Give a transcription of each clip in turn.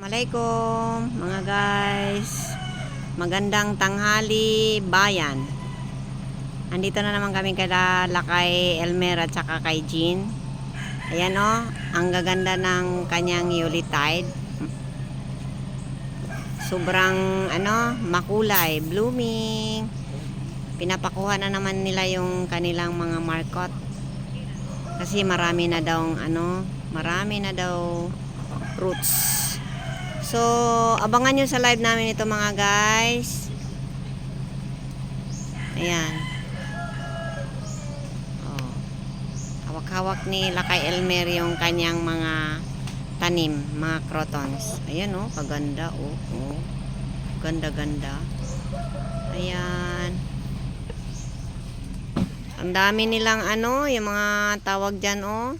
Assalamualaikum mga guys. Magandang tanghali bayan. Andito na naman kami kay Elmer at saka kay Jean. Ayan o, ang gaganda ng kanyang Yuletide. Sobrang makulay, blooming. Pinapakuha na naman nila yung kanilang mga markot. Kasi marami na daw fruits. So, abangan nyo sa live namin ito mga guys. Ayan. Oh. Hawak-hawak ni Lakay Elmer yung kanyang mga tanim, mga crotons. Ayan oh, kaganda oh. Oh. Ganda-ganda. Ayan. Ang dami nilang yung mga tawag dyan oh.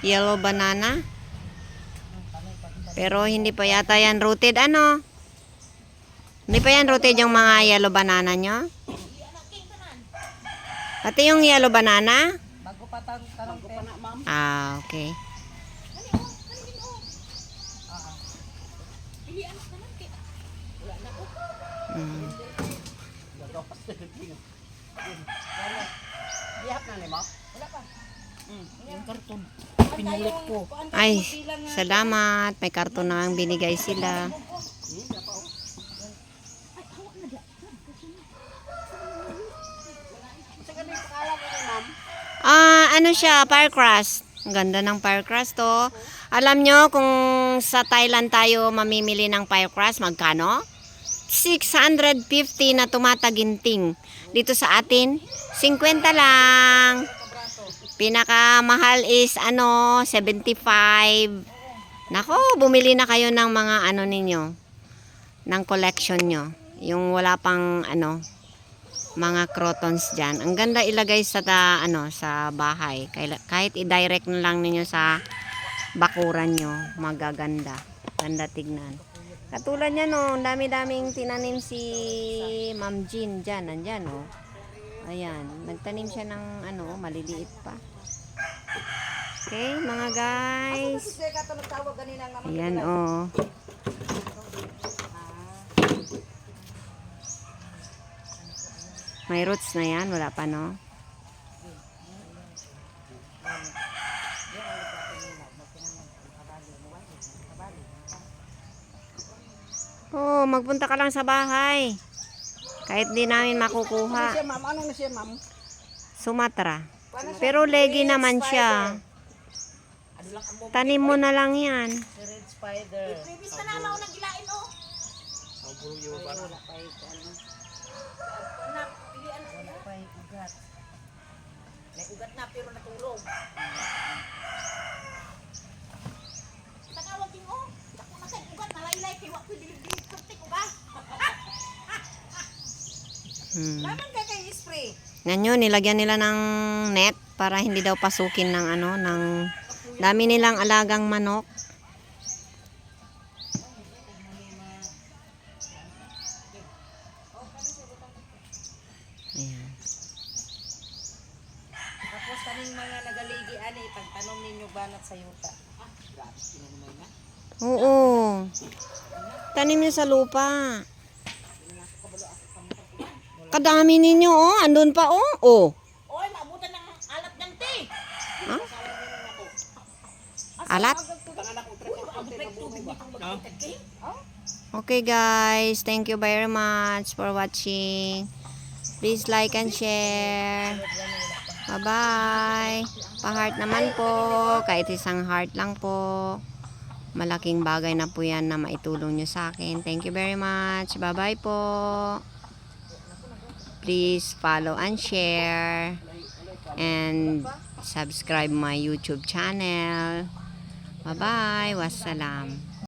Yellow banana. Pero hindi pa yata yan rooted Hindi pa yan rooted yung mga yellow banana nyo? Pati yung yellow banana? Bago pa tanong pa na, ma'am. Ah, okay. Bihap na ni mo? Wala pa. Yung karton. Pinulit ko. Ay, salamat. May karton na ang binigay sila. Ano siya? Firecrust. Ang ganda ng firecrust to. Alam nyo kung sa Thailand tayo mamimili ng firecrust, magkano? 650 na tumataginting. Dito sa atin, 50 lang. Pinakamahal is 75. Nako, bumili na kayo ng mga ninyo, ng collection nyo. Yung wala pang mga crotons dyan. Ang ganda ilagay sa sa bahay. Kahit i-direct na lang ninyo sa bakuran nyo, magaganda. Ganda tignan. Katulad yan ang dami-daming tinanim si Ma'am Jean dyan. Nandyan Ayan, nagtanim siya ng maliliit pa. Okay, mga guys. Ayan May roots na yan, wala pa magpunta ka lang sa bahay. Kahit di namin makukuha. Ano na siya, ma'am? Sumatra. Pero legi naman siya. Tanim mo na lang yan. Red spider. Previous na naman ako nagilain ugat. May ugat na pero natulog. Takawag din Dako na kay ugat nalaylay kay wa ko dilig-dilig kurtik ba? Laman ka kay spray. Ganyan, nilagyan nila ng net para hindi daw pasukin ng ng dami nilang alagang manok. Ayan. Tapos kaning mga nagaligi pagtanom ninyo banat sa yuta. Grabe naman na. Oo. Tanim niyo sa lupa. Kadami ninyo andun pa Oy, maabutan ng alat ng tea. Huh? Alat? Okay guys, thank you very much for watching. Please like and share. Bye-bye. Pa-heart naman po. Kahit isang heart lang po. Malaking bagay na po yan na maitulong nyo sa akin. Thank you very much. Bye-bye po. Please follow and share. And subscribe my YouTube channel. Bye-bye. Wassalam.